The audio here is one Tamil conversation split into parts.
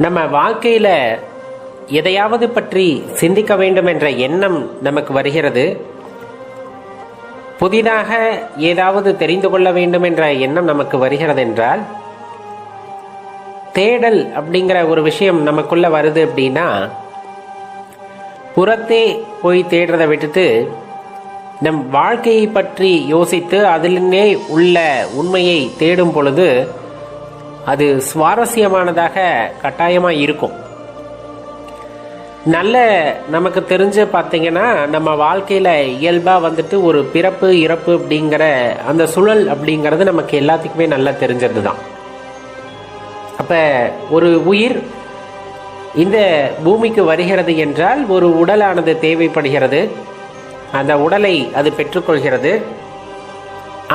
நம்ம வாழ்க்கையில் எதையாவது பற்றி சிந்திக்க வேண்டும் என்ற எண்ணம் நமக்கு வருகிறது. புதிதாக ஏதாவது தெரிந்து கொள்ள வேண்டும் என்ற எண்ணம் நமக்கு வருகிறது என்றால், தேடல் அப்படிங்கிற ஒரு விஷயம் நமக்குள்ள வருது அப்படின்னா, புறத்தே போய் தேடுறதை விட்டுட்டு நம் வாழ்க்கையை பற்றி யோசித்து அதிலே உள்ள உண்மையை தேடும் பொழுது அது சுவாரஸ்யமானதாக கட்டாயமாக இருக்கும். நல்ல நமக்கு தெரிஞ்சு பார்த்தீங்கன்னா, நம்ம வாழ்க்கையில் இயல்பாக வந்துட்டு ஒரு பிறப்பு இறப்பு அப்படிங்கிற அந்த சுழல் அப்படிங்கிறது நமக்கு எல்லாத்துக்குமே நல்லா தெரிஞ்சது தான். அப்போ ஒரு உயிர் இந்த பூமிக்கு வருகிறது என்றால் ஒரு உடலானது தேவைப்படுகிறது. அந்த உடலை அது பெற்றுக்கொள்கிறது.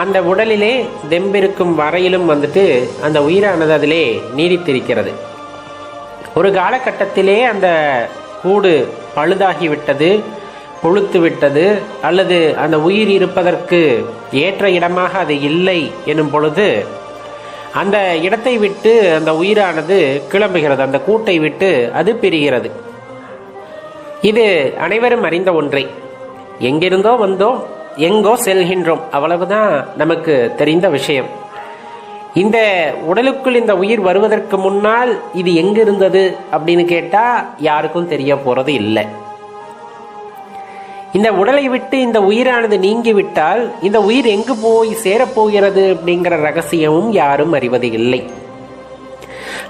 அந்த உடலிலே தெம்பிருக்கும் வரையிலும் வந்துட்டு அந்த உயிரானது அதிலே நீடித்திருக்கிறது. ஒரு காலகட்டத்திலே அந்த கூடு பழுதாகிவிட்டது, கொழுத்து விட்டது, அல்லது அந்த உயிர் இருப்பதற்கு ஏற்ற இடமாக அது இல்லை எனும் பொழுது அந்த இடத்தை விட்டு அந்த உயிரானது கிளம்புகிறது. அந்த கூட்டை விட்டு அது பிரிகிறது. இது அனைவரும் அறிந்த ஒன்றை. எங்கிருந்தோ வந்தோம், எங்கோ செல்கின்றோம், அவ்வளவுதான் நமக்கு தெரிந்த விஷயம். இந்த உடலுக்குள் இந்த உயிர் வருவதற்கு முன்னால் இது எங்கிருந்தது அப்படின்னு கேட்டா யாருக்கும் தெரிய போறது இல்லை. இந்த உடலை விட்டு இந்த உயிரானது நீங்கிவிட்டால் இந்த உயிர் எங்கு போய் சேரப்போகிறது அப்படிங்கிற ரகசியமும் யாரும் அறிவது இல்லை.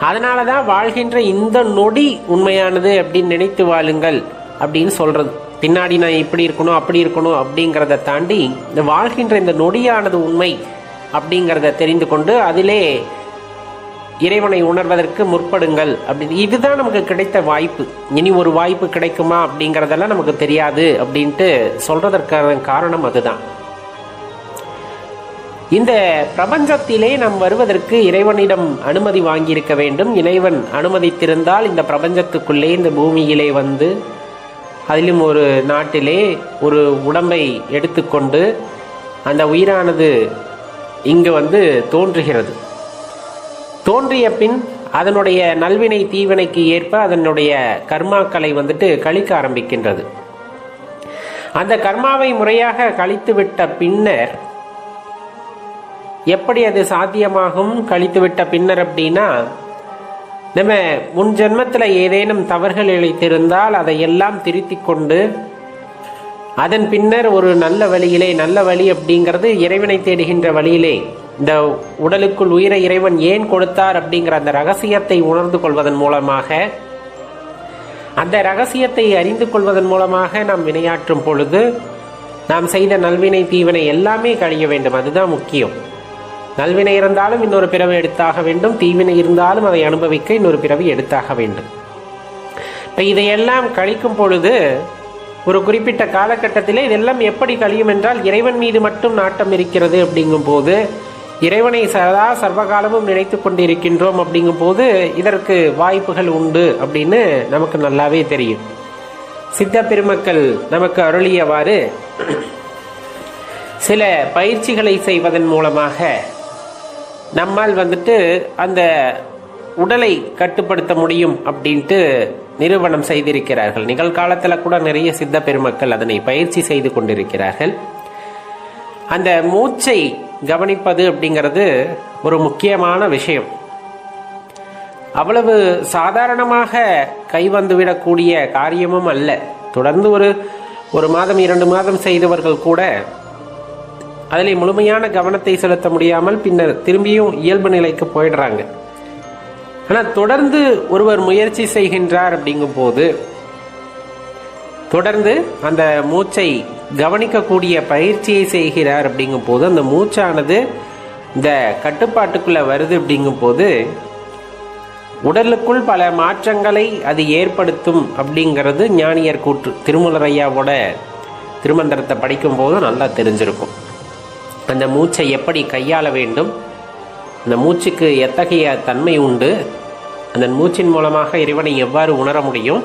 அதனாலதான் வாழ்கின்ற இந்த நொடி உண்மையானது அப்படின்னு நினைத்து வாழுங்கள் அப்படின்னு சொல்றது. பின்னாடி நான் இப்படி இருக்கணும் அப்படி இருக்கணும் அப்படிங்கிறத தாண்டி இந்த வாழ்கின்ற இந்த நொடியானது உண்மை அப்படிங்கிறத தெரிந்து கொண்டு அதிலே இறைவனை உணர்வதற்கு முற்படுங்கள் அப்படின்னு. இதுதான் நமக்கு கிடைத்த வாய்ப்பு. இனி ஒரு வாய்ப்பு கிடைக்குமா அப்படிங்கிறதெல்லாம் நமக்கு தெரியாது அப்படின்ட்டு சொல்றதற்கான காரணம் அதுதான். இந்த பிரபஞ்சத்திலே நாம் வருவதற்கு இறைவனிடம் அனுமதி வாங்கியிருக்க வேண்டும். இறைவன் அனுமதித்திருந்தால் இந்த பிரபஞ்சத்துக்குள்ளே இந்த பூமியிலே வந்து அதிலும் ஒரு நாட்டிலே ஒரு உடம்பை எடுத்துக்கொண்டு அந்த உயிரானது இங்கு வந்து தோன்றுகிறது. தோன்றிய பின் அதனுடைய நல்வினை தீவினைக்கு ஏற்ப அதனுடைய கர்மாக்களை வந்துட்டு கழிக்க ஆரம்பிக்கின்றது. அந்த கர்மாவை முறையாக கழித்துவிட்ட பின்னர் எப்படி அது சாத்தியமாகும்? கழித்துவிட்ட பின்னர் அப்படின்னா, நம்ம முன் ஜென்மத்தில் ஏதேனும் தவறுகள் இழைத்திருந்தால் அதையெல்லாம் திருத்தி கொண்டு அதன் பின்னர் ஒரு நல்ல வழியிலே, நல்ல வழி அப்படிங்கிறது இறைவனை தேடுகின்ற வழியிலே, இந்த உடலுக்குள் உயிரை இறைவன் ஏன் கொடுத்தார் அப்படிங்கிற அந்த ரகசியத்தை உணர்ந்து கொள்வதன் மூலமாக, அந்த ரகசியத்தை அறிந்து கொள்வதன் மூலமாக நாம் வினையாற்றும் பொழுது நாம் செய்த நல்வினை தீவினை எல்லாமே கழிய வேண்டும். அதுதான் முக்கியம். நல்வினை இருந்தாலும் இன்னொரு பிறவி எடுத்தாக வேண்டும், தீவினை இருந்தாலும் அதை அனுபவிக்க இன்னொரு பிறவி எடுத்தாக வேண்டும். இப்போ இதையெல்லாம் கழிக்கும் பொழுது ஒரு குறிப்பிட்ட காலகட்டத்திலே இதெல்லாம் எப்படி கழியும் என்றால், இறைவன் மீது மட்டும் நாட்டம் இருக்கிறது அப்படிங்கும் போது, இறைவனை சதா சர்வகாலமும் நினைத்து கொண்டிருக்கின்றோம் அப்படிங்கும் போது இதற்கு வாய்ப்புகள் உண்டு அப்படின்னு நமக்கு நல்லாவே தெரியும். சித்த பெருமக்கள் நமக்கு அருளியவாறு சில பயிற்சிகளை செய்வதன் மூலமாக நம்மால் வந்துட்டு அந்த உடலை கட்டுப்படுத்த முடியும் அப்படின்ட்டு நிரூபணம் செய்திருக்கிறார்கள். நிகழ்காலத்தில் கூட நிறைய சித்த பெருமக்கள் அதனை பயிற்சி செய்து கொண்டிருக்கிறார்கள். அந்த மூச்சை கவனிப்பது அப்படிங்கிறது ஒரு முக்கியமான விஷயம். அவ்வளவு சாதாரணமாக கைவந்துவிடக்கூடிய காரியமும் அல்ல. தொடர்ந்து ஒரு மாதம் 2 மாதம் செய்தவர்கள் கூட அதில் முழுமையான கவனத்தை செலுத்த முடியாமல் பின்னர் திரும்பியும் இயல்பு நிலைக்கு போயிடுறாங்க. ஆனால் தொடர்ந்து ஒருவர் முயற்சி செய்கின்றார் அப்படிங்கும் போது, தொடர்ந்து அந்த மூச்சை கவனிக்கக்கூடிய பயிற்சியை செய்கிறார் அப்படிங்கும் போது, அந்த மூச்சானது இந்த கட்டுப்பாட்டுக்குள்ள வருது அப்படிங்கும் போது உடலுக்குள் பல மாற்றங்களை அது ஏற்படுத்தும் அப்படிங்கிறது ஞானியர் கூற்று. திருமூலர் ஐயாவோட திருமந்திரத்தை படிக்கும் போது நல்லா தெரிஞ்சிருக்கும். அந்த மூச்சை எப்படி கையாள வேண்டும், அந்த மூச்சுக்கு எத்தகைய தன்மை உண்டு, அந்த மூச்சின் மூலமாக இறைவனை எவ்வாறு உணர முடியும்,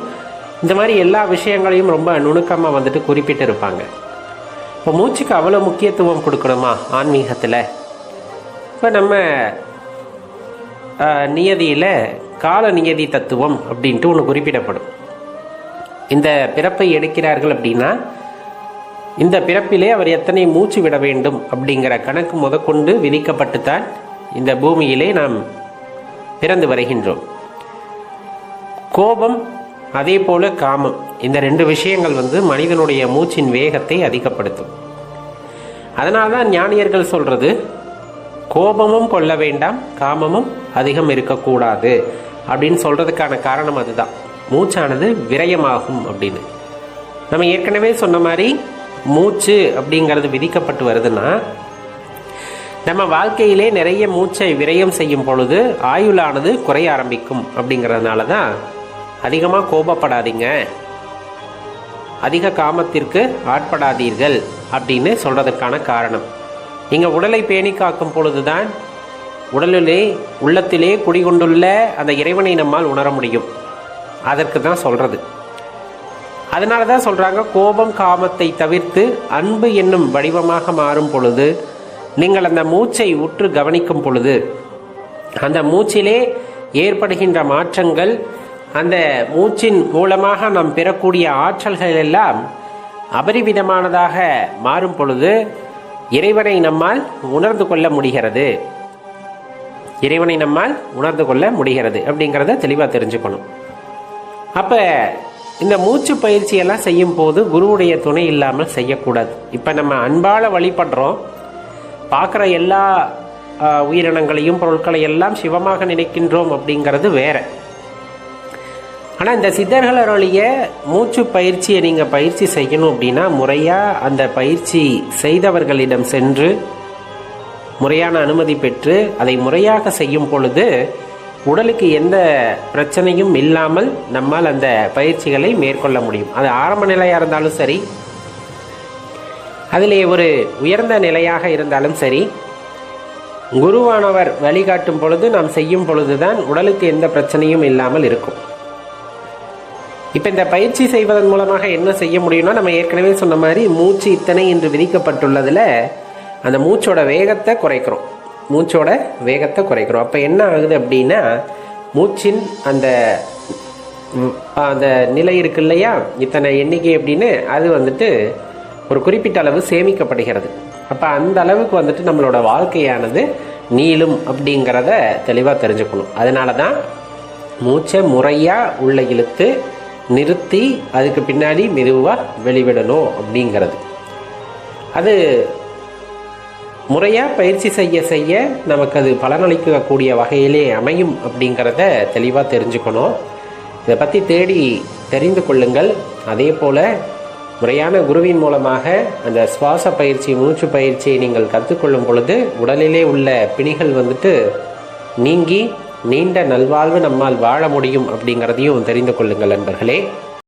இந்த மாதிரி எல்லா விஷயங்களையும் ரொம்ப நுணுக்கமாக வந்துட்டு குறிப்பிட்டு இருப்பாங்க. இப்போ மூச்சுக்கு அவ்வளோ முக்கியத்துவம் கொடுக்கணுமா ஆன்மீகத்தில்? இப்போ நம்ம நியதியில் கால நியதி தத்துவம் அப்படின்ட்டு ஒன்று குறிப்பிடப்படும். இந்த பிறப்பை எடுக்கிறார்கள் அப்படின்னா இந்த பிறப்பிலே அவர் எத்தனை மூச்சு விட வேண்டும் அப்படிங்கிற கணக்கு முதற்கொண்டு விதிக்கப்பட்டுத்தான் இந்த பூமியிலே நாம் பிறந்து வருகின்றோம். கோபம் அதே போல காமம், இந்த ரெண்டு விஷயங்கள் மனிதனுடைய மூச்சின் வேகத்தை அதிகப்படுத்தும். அதனால்தான் ஞானியர்கள் சொல்றது கோபமும் கொள்ள வேண்டாம், காமமும் அதிகம் இருக்கக்கூடாது அப்படின்னு சொல்றதுக்கான காரணம் அதுதான். மூச்சானது விரயமாகும் அப்படின்னு. நம்ம ஏற்கனவே சொன்ன மாதிரி மூச்சு அப்படிங்கிறது விதிக்கப்பட்டு வருதுன்னா நம்ம வாழ்க்கையிலே நிறைய மூச்சை விரயம் செய்யும் பொழுது ஆயுளானது குறைய ஆரம்பிக்கும். அப்படிங்கிறதுனால தான் அதிகமாக கோபப்படாதீங்க, அதிக காமத்திற்கு ஆட்படாதீர்கள் அப்படின்னு சொல்றதுக்கான காரணம். நீங்கள் உடலை பேணி காக்கும் பொழுதுதான் உடலிலே உள்ளத்திலே குடிகொண்டுள்ள அந்த இறைவனை நம்மால் உணர முடியும். அதற்கு தான் சொல்றது. அதனால தான் சொல்றாங்க, கோபம் காமத்தை தவிர்த்து அன்பு என்னும் வடிவமாக மாறும் பொழுது நீங்கள் அந்த மூச்சை உற்று கவனிக்கும் பொழுது அந்த மூச்சிலே ஏற்படுகின்ற மாற்றங்கள், அந்த மூச்சின் மூலமாக நாம் பெறக்கூடிய ஆற்றல்கள் எல்லாம் அபரிவிதமானதாக மாறும் பொழுது இறைவனை நம்மால் உணர்ந்து கொள்ள முடிகிறது. இறைவனை நம்மால் உணர்ந்து கொள்ள முடிகிறது அப்படிங்கிறத தெளிவாக தெரிஞ்சுக்கணும். அப்போ இந்த மூச்சு பயிற்சியெல்லாம் செய்யும் போது குருவுடைய துணை இல்லாமல் செய்யக்கூடாது. இப்போ நம்ம அன்பால் வழிபடுறோம், பார்க்குற எல்லா உயிரினங்களையும் பொருட்களை எல்லாம் சிவமாக நினைக்கின்றோம் அப்படிங்கிறது வேற. ஆனால் இந்த சித்தர்கள் அருளிய மூச்சு பயிற்சியை நீங்கள் பயிற்சி செய்யணும் அப்படின்னா முறையாக அந்த பயிற்சி செய்தவர்களிடம் சென்று முறையான அனுமதி பெற்று அதை முறையாக செய்யும் பொழுது உடலுக்கு எந்த பிரச்சனையும் இல்லாமல் நம்மால் அந்த பயிற்சிகளை மேற்கொள்ள முடியும். அது ஆரம்ப நிலையாக இருந்தாலும் சரி, அதிலே ஒரு உயர்ந்த நிலையாக இருந்தாலும் சரி, குருவானவர் வழிகாட்டும் பொழுது நாம் செய்யும் பொழுதுதான் உடலுக்கு எந்த பிரச்சனையும் இல்லாமல் இருக்கும். இப்போ இந்த பயிற்சி செய்வதன் மூலமாக என்ன செய்ய முடியும்னா, நம்ம ஏற்கனவே சொன்ன மாதிரி மூச்சு இத்தனை என்று விதிக்கப்பட்டுள்ளதில் அந்த மூச்சோட வேகத்தை குறைக்கிறோம். அப்போ என்ன ஆகுது அப்படின்னா, மூச்சின் அந்த அந்த நிலை இருக்கு இல்லையா, இத்தனை எண்ணிக்கை அப்படின்னு அது ஒரு குறிப்பிட்ட அளவு சேமிக்கப்படுகிறது. அப்போ அந்த அளவுக்கு நம்மளோட வாழ்க்கையானது நீளும் அப்படிங்கிறத தெளிவாக தெரிஞ்சுக்கணும். அதனால தான் மூச்சை முறையாக உள்ள இழுத்து நிறுத்தி அதுக்கு பின்னாடி மெதுவாக வெளிவிடணும் அப்படிங்கிறது. அது முறையாக பயிற்சி செய்ய செய்ய நமக்கு அது பலனளிக்கக்கூடிய வகையிலே அமையும் அப்படிங்கிறத தெளிவாக தெரிஞ்சுக்கணும். இதை பற்றி தேடி தெரிந்து கொள்ளுங்கள். அதே போல் முறையான குருவின் மூலமாக அந்த சுவாச பயிற்சி, மூச்சு பயிற்சியை நீங்கள் கற்றுக்கொள்ளும் பொழுது உடலிலே உள்ள பிணிகள் நீங்கி நீண்ட நல்வாழ்வு நம்மால் வாழ முடியும் அப்படிங்கிறதையும் தெரிந்து கொள்ளுங்கள் நண்பர்களே.